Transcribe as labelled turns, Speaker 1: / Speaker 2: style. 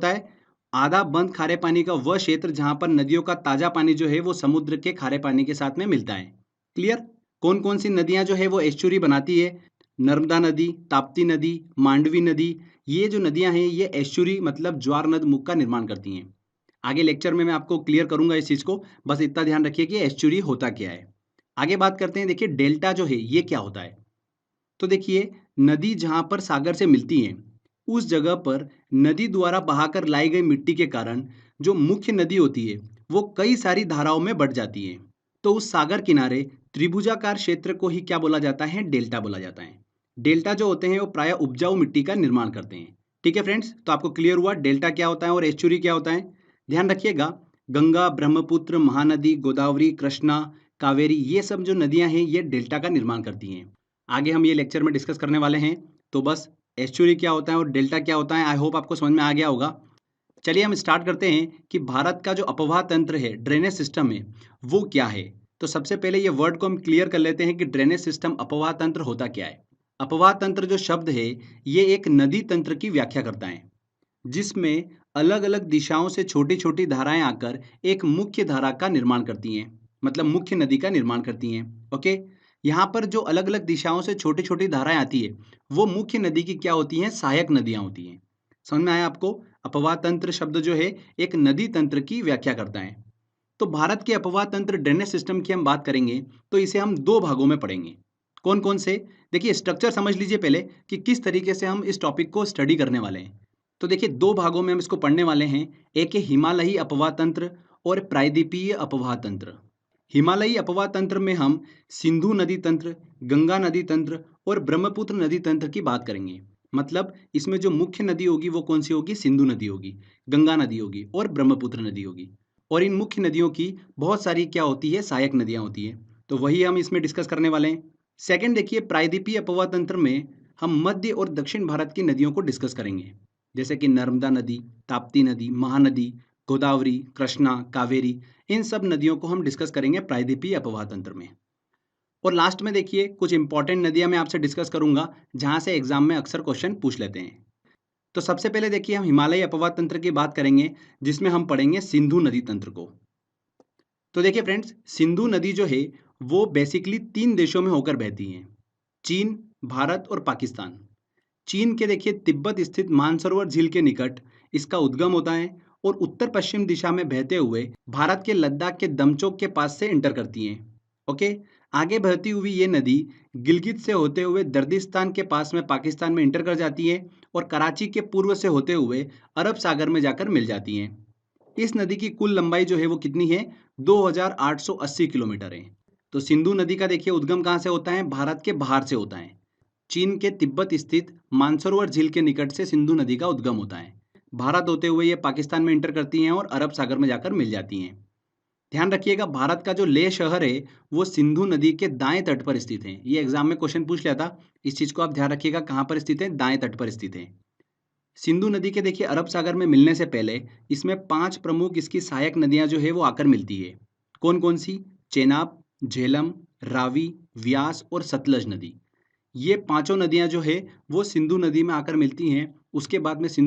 Speaker 1: होता है आधा बंद खारे पानी का वह क्षेत्र जहां पर नदियों का ताजा पानी जो है वो समुद्र के खारे पानी के साथ में मिलता है। क्लियर? कौन कौन सी नदियां जो है वो एस्चुरी बनाती है? नर्मदा नदी, ताप्ती नदी, मांडवी नदी। ये जो नदियां हैं ये एस्चुरी मतलब ज्वार नद मुख का निर्माण करती हैं। आगे लेक्चर में मैं आपको क्लियर करूंगा इस चीज को, बस इतना ध्यान रखिए कि एस्चुरी होता क्या है। आगे बात करते हैं, देखिए डेल्टा जो है ये क्या होता है। तो देखिए, नदी जहां पर सागर से मिलती है उस जगह पर नदी द्वारा बहाकर लाई गई मिट्टी के कारण जो मुख्य नदी होती है वो कई सारी धाराओं में बढ़ जाती है। तो उस सागर किनारे त्रिभुजाकार क्षेत्र को ही क्या बोला जाता है? डेल्टा बोला जाता है। डेल्टा जो होते हैं वो प्राय उपजाऊ मिट्टी का निर्माण करते हैं। ठीक है फ्रेंड्स, तो आपको क्लियर हुआ डेल्टा क्या होता है और एस्चुरी क्या होता है। ध्यान रखिएगा, गंगा, ब्रह्मपुत्र, महानदी, गोदावरी, कृष्णा, कावेरी, ये सब जो नदियां हैं ये डेल्टा का निर्माण करती हैं। आगे हम ये लेक्चर में डिस्कस करने वाले हैं। तो बस एस्चुरी क्या होता है और डेल्टा क्या होता है, आई होप आपको समझ में आ गया होगा। चलिए हम स्टार्ट करते हैं कि भारत का जो अपवाह तंत्र है, ड्रेनेज सिस्टम है, वो क्या है। तो सबसे पहले ये वर्ड को हम क्लियर कर लेते हैं कि ड्रेनेज सिस्टम, अपवाह तंत्र होता क्या है। अपवाह तंत्र जो शब्द है ये एक नदी तंत्र की व्याख्या करता है जिसमें अलग अलग दिशाओं से छोटी छोटी धाराएं आकर एक मुख्य धारा का निर्माण करती हैं, मतलब मुख्य नदी का निर्माण करती हैं। ओके, यहाँ पर जो अलग अलग दिशाओं से छोटी छोटी धाराएं आती है वो मुख्य नदी की क्या होती हैं? सहायक नदियां होती हैं। समझ में आया आपको? अपवाह तंत्र शब्द जो है एक नदी तंत्र की व्याख्या करता है। तो भारत के अपवाह तंत्र ड्रेनेज सिस्टम की हम बात करेंगे तो इसे हम दो भागों में पढ़ेंगे। कौन कौन से? देखिए स्ट्रक्चर समझ लीजिए पहले कि किस तरीके से हम इस टॉपिक को स्टडी करने वाले हैं। तो देखिए दो भागों में हम इसको पढ़ने वाले हैं। एक है हिमालयी अपवाह तंत्र और प्रायद्वीपीय अपवाह तंत्र। हिमालयी अपवाह तंत्र में हम सिंधु नदी तंत्र, गंगा नदी तंत्र और ब्रह्मपुत्र नदी तंत्र की बात करेंगे। मतलब इसमें जो मुख्य नदी होगी वो कौन सी होगी? सिंधु नदी होगी, गंगा नदी होगी और ब्रह्मपुत्र नदी होगी। और इन मुख्य नदियों की बहुत सारी क्या होती है? सहायक नदियां होती है। तो वही हम इसमें डिस्कस करने वाले हैं। सेकंड देखिए, प्रायद्वीपीय अपवाह तंत्र में हम मध्य और दक्षिण भारत की नदियों को डिस्कस करेंगे, जैसे कि नर्मदा नदी, ताप्ती नदी, महानदी, गोदावरी, कृष्णा, कावेरी। इन सब नदियों को हम डिस्कस करेंगे प्रायद्वीपीय अपवाह तंत्र में। और लास्ट में देखिए कुछ इंपॉर्टेंट नदियां मैं आपसे डिस्कस करूंगा जहां से एग्जाम में अक्सर क्वेश्चन पूछ लेते हैं। तो सबसे पहले देखिए हम हिमालयी अपवाह तंत्र की बात करेंगे जिसमें हम पढ़ेंगे सिंधु नदी तंत्र को। तो देखिए फ्रेंड्स, सिंधु नदी जो है वो बेसिकली तीन देशों में होकर बहती है, चीन, भारत और पाकिस्तान। चीन के देखिए तिब्बत स्थित मानसरोवर झील के निकट इसका उद्गम होता है और उत्तर पश्चिम दिशा में बहते हुए भारत के लद्दाख के दमचोक के पास से इंटर करती हैं। ओके, आगे बहती हुई ये नदी गिलगित से होते हुए दर्दिस्तान के पास में पाकिस्तान में इंटर कर जाती है और कराची के पूर्व से होते हुए अरब सागर में जाकर मिल जाती हैं। इस नदी की कुल लंबाई जो है वो कितनी है? 2880 किलोमीटर है। तो सिंधु नदी का देखिए उद्गम कहाँ से होता है? भारत के बाहर से होता है। चीन के तिब्बत स्थित मानसरोवर झील के निकट से सिंधु नदी का उद्गम होता है। भारत होते हुए ये पाकिस्तान में इंटर करती हैं और अरब सागर में जाकर मिल जाती हैं। ध्यान रखिएगा, भारत का जो लेह शहर है वो सिंधु नदी के दाएं तट पर स्थित है। ये एग्जाम में क्वेश्चन पूछ लिया था, इस चीज को आप ध्यान रखिएगा, कहाँ पर स्थित है? दाएं तट पर स्थित है। सिंधु नदी के देखिए अरब सागर में मिलने से पहले इसमें 5 प्रमुख इसकी सहायक नदियां जो है वो आकर मिलती है। कौन कौन सी? चेनाब, झेलम, रावी, व्यास और सतलज नदी। ये पांचों नदियां जो है वो सिंधु नदी में आकर मिलती हैं। उसके बाद में सिंधु